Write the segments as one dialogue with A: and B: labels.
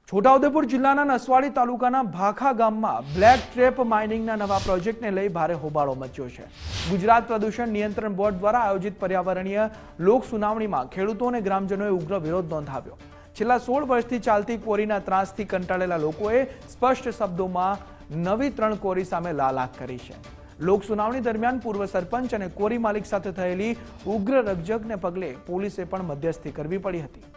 A: છોટાઉદેપુર જિલ્લાના નસવાડી તાલુકાના ભાખા ગામમાં બ્લેક ટ્રેપ માઇનિંગના નવા પ્રોજેક્ટને લઈ ભારે હોબાળો મચ્યો છે। ગુજરાત પ્રદૂષણ નિયંત્રણ બોર્ડ દ્વારા આયોજિત પર્યાવરણીય લોક સુનાવણીમાં ખેડૂતો અને ગ્રામજનોએ ઉગ્ર વિરોધ નોંધાવ્યો। છેલ્લા 16 વર્ષથી ચાલતી કોરીના ત્રાસથી કંટાળેલા લોકોએ સ્પષ્ટ શબ્દોમાં નવી 3 કોરી સામે લાલાક કરી છે। લોક સુનાવણી દરમિયાન પૂર્વ સરપંચ અને કોરી માલિક સાથે થયેલી ઉગ્ર રકઝકને પગલે પોલીસે પણ મધ્યસ્થી કરવી પડી હતી।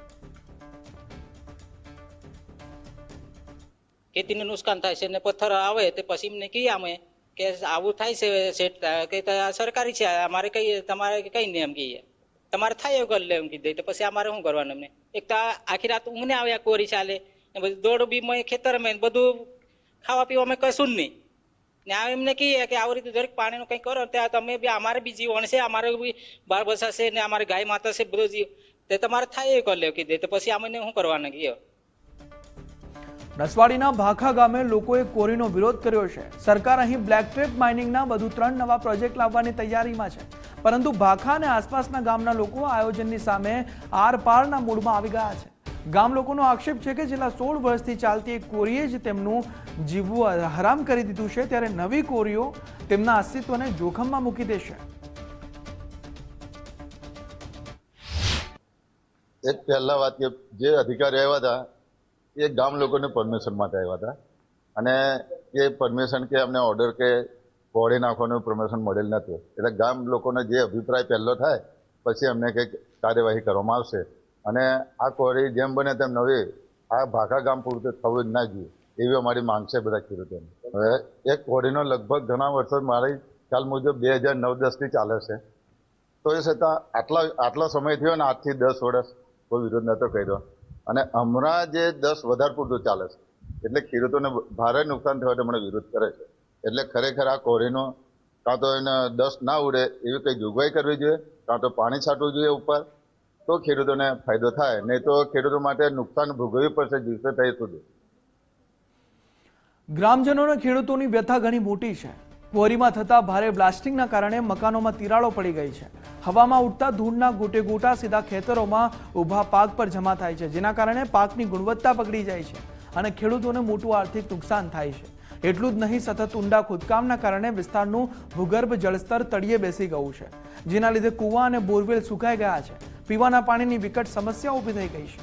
B: ખેતીને નુકસાન થાય છે ને પથ્થર આવે તે પછી એમને કહીએ અમે કે આવું થાય છે સેટ કે સરકારી છે અમારે કઈ તમારે કઈ ને એમ કહીએ તમારે થાય એવું કરી લે એમ કીધે તો પછી અમારે શું કરવાનું એમને એક તો આખી રાત ઊંઘને આવ્યા કોરી ચાલે ને બધું દોડ બીમાં ખેતરમાં બધું ખાવા પીવામાં કશું જ નહીં ને આ એમને કહીએ કે આવી રીતે દરેક પાણીનું કંઈ કરો ત્યાં તમે બી અમારે બી જીવણ છે અમારે બી બાર બસા છે ને અમારી ગાય માતા છે બધું જીવ તે તમારે થાય એવું કરી લે કીધે તો પછી અમને શું કરવાના કહીએ।
A: નસવાડીના ભાખા ગામે લોકોએ કોરીનો વિરોધ કર્યો છે। સરકાર અહીં બ્લેક ટ્રેપ માઇનિંગના વધુ 3 નવા પ્રોજેક્ટ લાવવાની તૈયારીમાં છે, પરંતુ ભાખા અને આસપાસના ગામના લોકો આયોજનની સામે આરપારના મૂડમાં આવી ગયા છે। ગામ લોકોનો આક્ષેપ છે કે છેલ્લા 16 વર્ષથી ચાલતી એક કોરીએ જ તેમનું જીવવું હરામ કરી દીધું છે, ત્યારે નવી કોરીઓ તેમના અસ્તિત્વને જોખમમાં મૂકી દેશે।
C: એક પહેલા વાત કે જે અધિકારી આવ્યા હતા એ ગામ લોકોને પરમિશન માટે આવ્યા હતા અને એ પરમિશન કે અમને ઓર્ડર કે ફોડી નાખવાનું પરમિશન મળેલ નથી, એટલે ગામ લોકોનો જે અભિપ્રાય પહેલો થાય પછી અમને કંઈક કાર્યવાહી કરવામાં આવશે અને આ કોરી જેમ બને તેમ નવી આ ભાખા ગામ પૂરતું થવું જ ના જોઈએ એવી અમારી માંગ છે બધા ખેડૂતોની। હવે એક કોરીનો લગભગ ઘણા વર્ષો મારી ખ્યાલ મુજબ 2009-10થી ચાલે છે, તો એ છતાં આટલો સમય થયો ને 8 થી 10 વર્ષ કોઈ વિરોધ નહોતો કર્યો અને હમણાં જે 10 વધારે પૂરતું ચાલે છે એટલે ખેડૂતોને ભારે નુકસાન થયો મને વિરોધ કરે છે। એટલે ખરેખર આ કોરીનો કાં તો એને દસ્ત ના ઉડે એવી કંઈ જોગવાઈ કરવી જોઈએ, કાં તો પાણી છાંટવું જોઈએ ઉપર, તો ખેડૂતોને ફાયદો થાય, નહીં તો ખેડૂતો માટે નુકસાન ભોગવવી પડશે દિવસે થાય સુધી।
A: ગ્રામજનો અને ખેડૂતોની વ્યથા ઘણી મોટી છે। કોરીમાં થતા ભારે બ્લાસ્ટિંગના કારણે મકાનોમાં તિરાડો પડી ગઈ છે। હવામાં ઉડતા ધૂળના ગોટે ગોટા સીધા ખેતરોમાં ઊભા પાક પર જમા થાય છે, જેના કારણે પાકની ગુણવત્તા બગડી જાય છે અને ખેડૂતોને મોટું આર્થિક નુકસાન થાય છે। એટલું જ નહીં, સતત ઊંડા ખોદકામના કારણે વિસ્તારનું ભૂગર્ભ જળસ્તર તળિયે બેસી ગયું છે, જેના લીધે કૂવા અને બોરવેલ સુકાઈ ગયા છે। પીવાના પાણીની વિકટ સમસ્યા ઊભી થઈ ગઈ છે।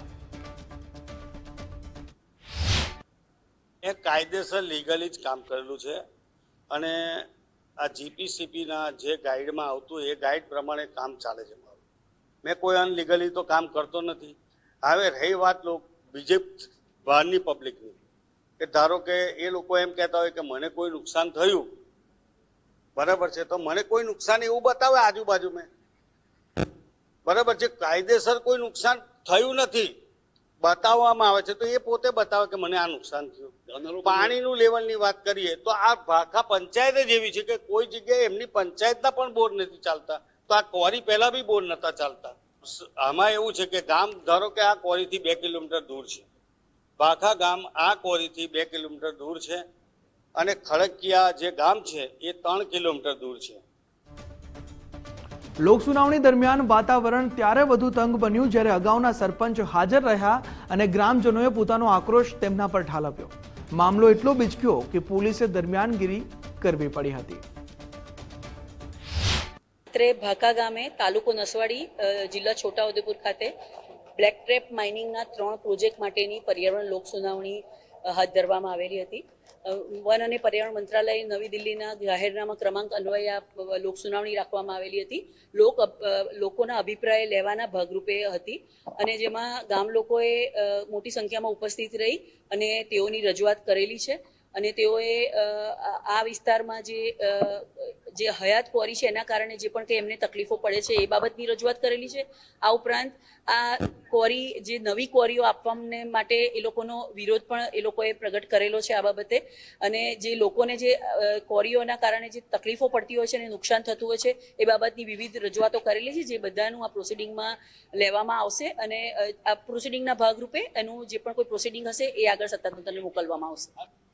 D: એ કાયદેસર લીગલી જ કામ કરેલું છે અને આ જીપીસીપીના જે ગાઈડમાં આવતું એ ગાઈડ પ્રમાણે કામ ચાલે છે મારું। મેં કોઈ અનલીગલી તો કામ કરતો નથી। હવે રહી વાત બીજે બહારની પબ્લિકની કે ધારો કે એ લોકો એમ કહેતા હોય કે મને કોઈ નુકસાન થયું, બરાબર છે, તો મને કોઈ નુકસાન એવું બતાવે આજુબાજુ મેં, બરાબર છે, કાયદેસર કોઈ નુકસાન થયું નથી બતાવવામાં આવે છે તો એ પોતે બતાવે કે મને આ નુકસાન થયું। પાણીનું લેવલની વાત કરીએ તો આ ભાખા પંચાયત જ એવી છે કે કોઈ જગ્યાએ એમની પંચાયતના પણ બોર નથી ચાલતા, તો આ કોરી પહેલા બી બોર નતા ચાલતા। આમાં એવું છે કે ગામ ધારો કે આ કોરીથી 2 કિલોમીટર દૂર છે, ભાખા ગામ આ કોરીથી 2 કિલોમીટર દૂર છે અને ખડકિયા જે ગામ છે એ 3 કિલોમીટર દૂર છે।
A: લોક સુનાવણી દરમિયાન વાતાવરણ ત્યારે વધુ તંગ બન્યું જ્યારે અગાઉના સરપંચ હાજર રહ્યા અને ગ્રામજનોએ પોતાનો આક્રોશ તેમના પર ઠાલવ્યો। મામલો એટલો બીચક્યો કે પોલીસે દરમિયાનગીરી કરવી પડી હતી।
E: ભાખા ગામે તાલુકો નસવાડી જિલ્લા છોટાઉદેપુર ખાતે બ્લેક ટ્રેપ માઇનિંગના 3 પ્રોજેક્ટ માટેની પર્યાવરણ લોક સુનાવણી હાથ ધરવામાં આવેલી હતી। વન અને પર્યાવરણ મંત્રાલય નવી દિલ્હીના જાહેરનામા ક્રમાંક અન્વયે આ લોક સુનાવણી રાખવામાં આવેલી હતી। લોકોના અભિપ્રાય લેવાના ભાગરૂપે હતી અને જેમાં ગામ લોકોએ મોટી સંખ્યામાં ઉપસ્થિત રહી અને તેઓની રજૂઆત કરેલી છે અને તેઓએ આ વિસ્તારમાં જે હયાત કોરી છે એના કારણે જે પણ કંઈ એમને તકલીફો પડે છે એ બાબતની રજૂઆત કરેલી છે। આ ઉપરાંત આ કોરી જે નવી કોરીઓ આપવાને માટે એ લોકોનો વિરોધ પણ એ લોકોએ પ્રગટ કરેલો છે આ બાબતે અને જે લોકોને જે કોરીઓના કારણે જે તકલીફો પડતી હોય છે અને નુકસાન થતું હોય છે એ બાબતની વિવિધ રજૂઆતો કરેલી છે, જે બધાનું આ પ્રોસિડિંગમાં લેવામાં આવશે અને આ પ્રોસિડિંગના ભાગરૂપે એનું જે પણ કોઈ પ્રોસિડિંગ હશે એ આગળ સત્તાતંત્રને મોકલવામાં આવશે।